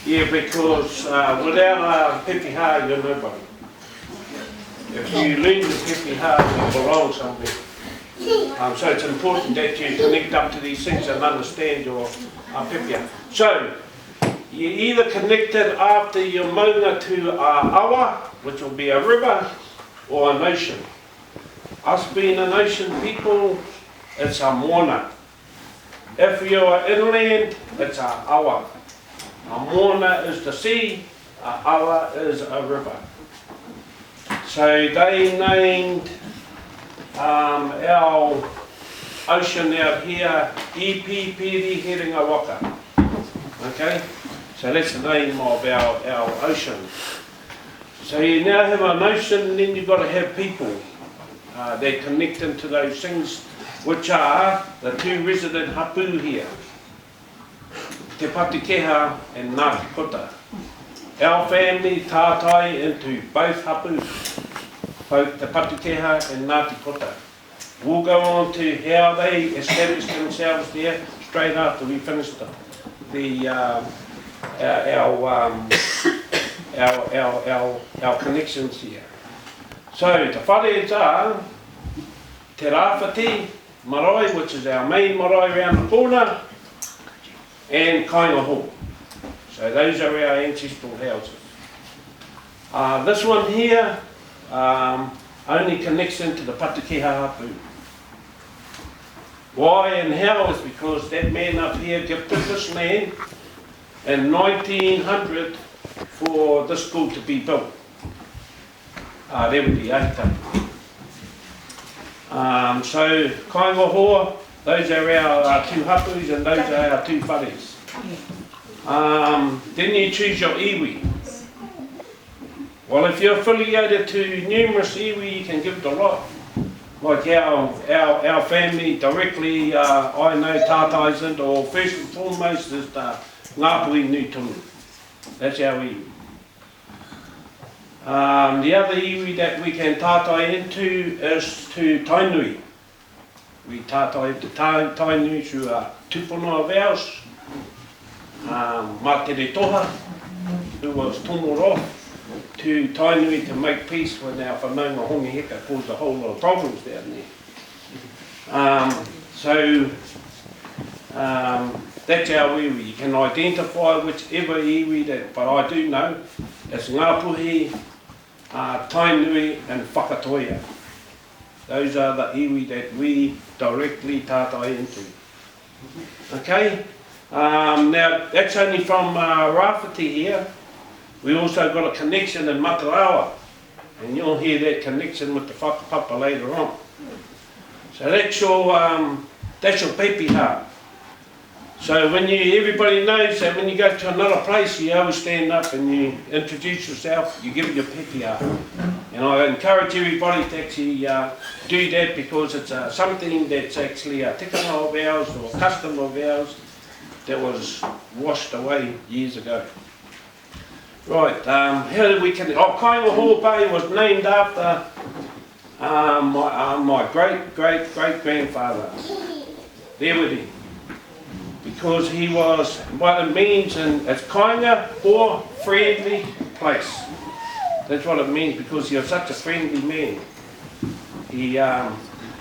Yeah, because without pepeha, you're nobody. If you learn the pepeha, you belong somewhere. So it's important that you connect up to these things and understand your pepeha. So, you either connected after your maunga to a awa, which will be a river, or an ocean. Us being an ocean people, it's a moana. If you're inland, it's a awa. A moana is the sea, a awa is a river. So they named our ocean out here Ipi Piri Heringa Waka. Okay, so that's the name of our ocean. So you now have an ocean, and then you've got to have people that connect into those things, which are the two resident hapu here, Te Patikeha and Ngāti Kota. Our family tātai into both hapu, both Te Patikeha and Ngāti Kota. We'll go on to how they established themselves there straight after we finish our connections here. So the whare are Te Rāwhiti marae, which is our main marae around the corner, and Kaingahoa. So those are our ancestral houses. This one here only connects into the Patikeha hapu. Why and how is because that man up here gifted this land in 1900 for this school to be built. There would be 8. So Kaingahoa, those are our two hapus and those are our two whares. Then you choose your iwi. Well, if you're affiliated to numerous iwi, you can give it a lot. Like our family directly, I know tātais into, or first and foremost is the Ngāpui Nutunu. That's our iwi. The other iwi that we can tātai into is to Tainui. We tātai into Tainui through a tupuna of ours, Mātere Toha, who was tongo off to Tainui to make peace when our whanaunga hongi heka caused a whole lot of problems down there. That's our iwi. You can identify whichever iwi that, but I do know it's Ngāpuhi, Tainui and Whakatoia. Those are the iwi that we directly tātai into. Okay, now that's only from Rāwhiti here. We also got a connection in Matarawa, and you'll hear that connection with the whakapapa later on. So that's your pepeha. So when everybody knows that when you go to another place, you always stand up and you introduce yourself, you give your pepeha. And I encourage everybody to actually do that because it's something that's actually a tikanga of ours or a custom of ours that was washed away years ago. Right, how did we connect? Kaingahoa Bay was named after my great-great-great-grandfather, Rewiri, because he was, what it means, and it's Kaingahoa, friendly place. That's what it means, because he was such a friendly man.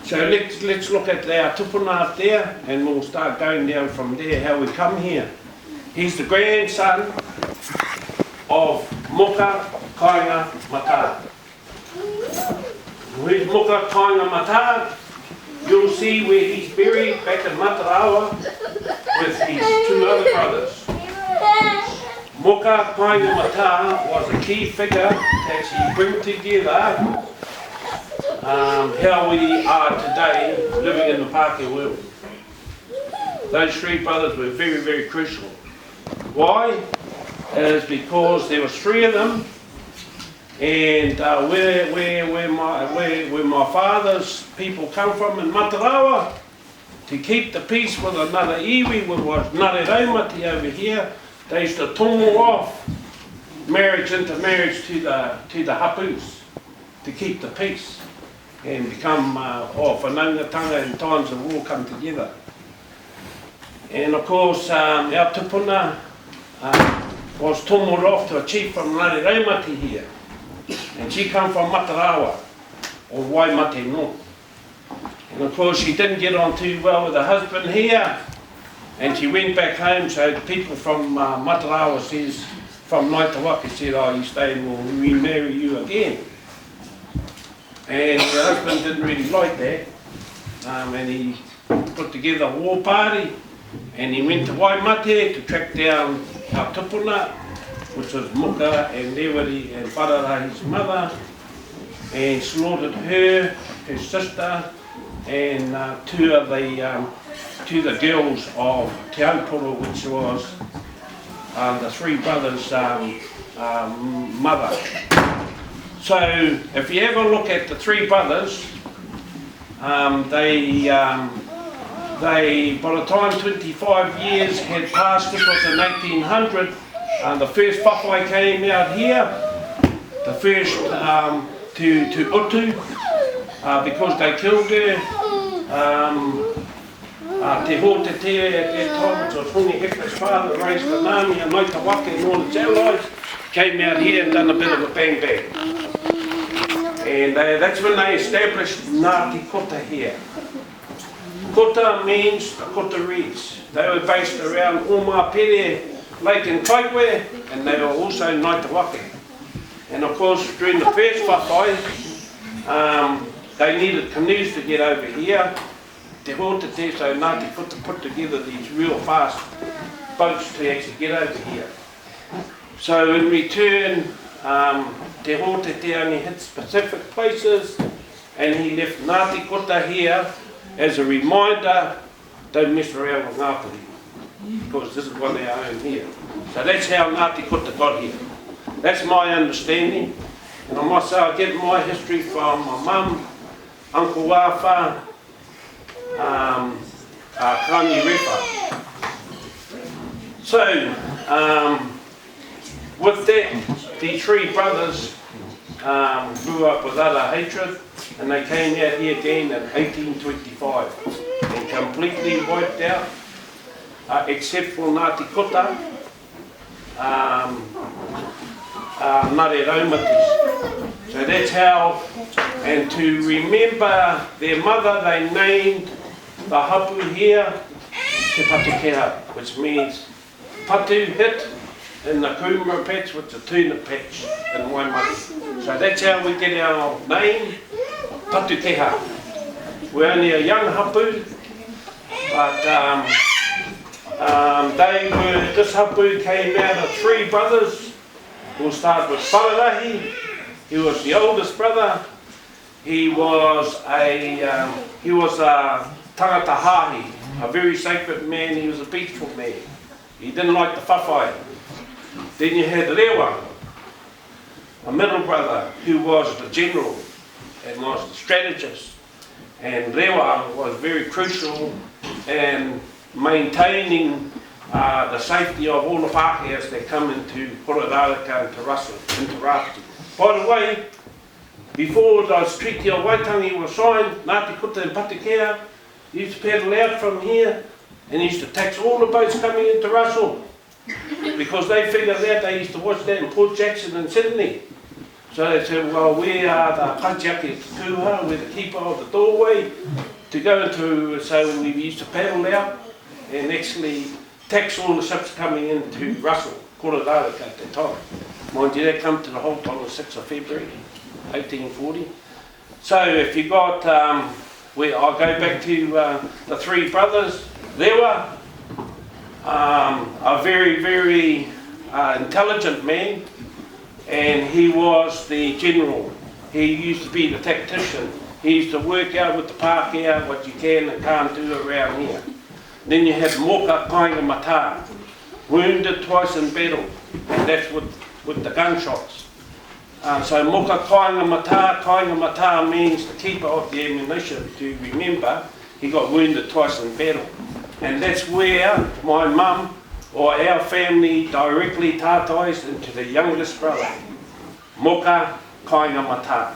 So let's look at our tupuna up there, and we'll start going down from there, how we come here. He's the grandson of Moka Kainga Mata. Where's Moka Kainga Mata? You'll see where he's buried back in Matarawa with his two other brothers. Moka Kainga Mata was a key figure to actually bring together how we are today living in the Pākehā world. Those three brothers were very, very crucial. Why? Is because there was 3 of them, and where my father's people come from in Matarawa, to keep the peace with another iwi, which was Ngāre Raumati over here, they used to tongo off marriage into marriage to the hapus to keep the peace and become whanaungatanga in times of war come together. And of course our tupuna was tomoed off to a chief from Ngāre Raumati here. And she come from Matarawa, or Waimate North. And of course she didn't get on too well with her husband here, and she went back home, so the people from Matarawa says, from Naitawaka said, oh, you stay and we'll remarry you again. And her husband didn't really like that, and he put together a war party, and he went to Waimate to track down our tupuna, which was Muka and Lewari and Parara, his mother, and slaughtered her, her sister, and two of the girls of Te Auporo, which was the three brothers' mother. So if you ever look at the three brothers, they by the time 25 years had passed, it was in 1800, the first whawhai came out here, the first to Utu, because they killed her. Te Hōtetea at that time, which was Hongi Heka's father, raised the Nami and Naitawaka and all its allies, came out here and done a bit of a bang bang. And that's when they established Ngāti Kota here. Kota means the Kota Reeds. They were based around Omapere Lake and Kaikwe, and they were also Naitawaka. And of course, during the first whawhai, they needed canoes to get over here. Te Hōtetea, so Ngāti Kota put together these real fast boats to actually get over here. So in return, Te Hōtetea only hit specific places, and he left Ngāti Kota here as a reminder, don't mess around with Ngāpuri, because this is what they own here. So that's how Ngāti Kota got here. That's my understanding, and I must say I get my history from my mum, Uncle Wafa, Kani Repa. So, with that, the three brothers grew up with utter hatred, and they came out here again in 1825 and completely wiped out, except for Ngāti Kota, Ngāre Raumatis. So that's how, and to remember their mother, they named the hapu here Te Patukeha, which means patu hit in the kumara patch with the tuna patch in Waimate. So that's how we get our name, Patukeha. We're only a young hapu, but this hapu came out of three brothers. We'll start with Pararahi. He was the oldest brother. He was a tangata hahi, a very sacred man. He was a peaceful man. He didn't like the whawhai. Then you had Rewa, a middle brother, who was the general and was the strategist. And Rewa was very crucial in maintaining the safety of all the Pākehās that come into Korero and into Rāti. By the way, before the Treaty of Waitangi was signed, Ngāti Kota and Patukeha used to paddle out from here and used to tax all the boats coming into Russell, because they figured out they used to watch that in Port Jackson and Sydney. So they said, well, we are the Pachiaki Kuha, we're the keeper of the doorway to go into, so we used to paddle out and actually tax all the ships coming into Russell, Korero at that time. Mind you, they come to the halt on the 6th of February, 1840. So if you got, I'll go back to the three brothers. There were a very, very intelligent man, and he was the general. He used to be the tactician. He used to work out with the Pākehā what you can and can't do around here. Then you had Moka Kaingahoa, wounded twice in battle, and that's with the gunshots. So Moka Kaingahoa means the keeper of the ammunition. To remember, he got wounded twice in battle. And that's where my mum, or our family, directly tātais into the youngest brother, Moka Kaingahoa.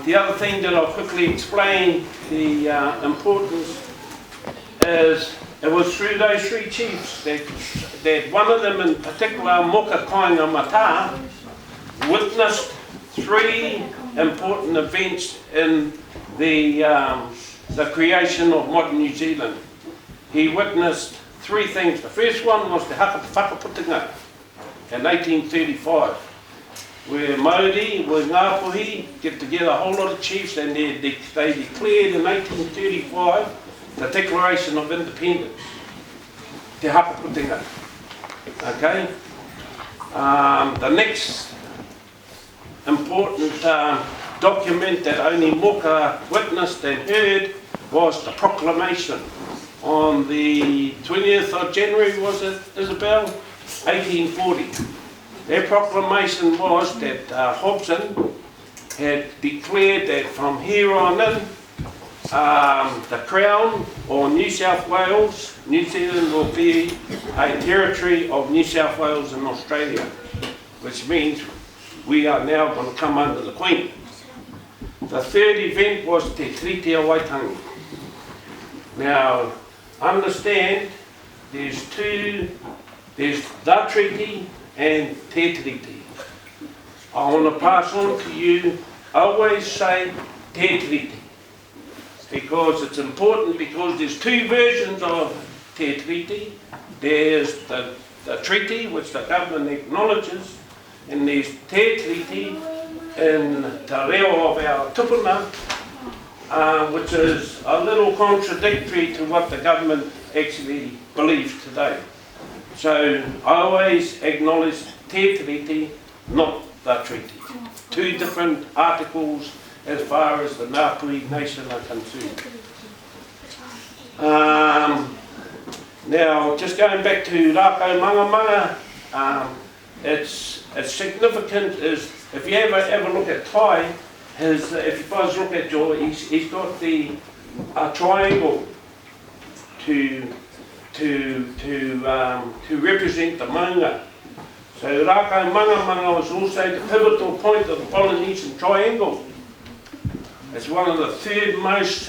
The other thing that I'll quickly explain, the importance is it was through those three chiefs that one of them in particular, Moka Kaingahoa, witnessed three important events in the creation of modern New Zealand. He witnessed three things. The first one was the whakaputinga in 1835, where Māori with Ngāpuhi get together a whole lot of chiefs and they declared in 1835 the Declaration of Independence, te whakaputinga. Okay? The next important document that only Moka witnessed and heard was the proclamation on the 20th of January, was it, Isabel? 1840. Their proclamation was that Hobson had declared that from here on in, the Crown or New South Wales, New Zealand will be a territory of New South Wales and Australia, which means we are now going to come under the Queen. The third event was Te Treaty of Waitangi. Now, understand there's the treaty and Te Treaty. I want to pass on to you, always say Te Treaty, because it's important, because there's two versions of Te Treaty. There's the treaty which the government acknowledges, and there's Te Treaty in te reo of our tupuna, which is a little contradictory to what the government actually believes today. So I always acknowledge Te Treaty, not the treaty. Two different articles as far as the Ngāpuhi nation are concerned. Now, just going back to Rākau Mangamanga, it's significant is, if you ever look at Tai, if you guys look at he's got the triangle to represent the manga. So Rākau Mangamanga was also the pivotal point of the Polynesian Triangle. It's one of the third most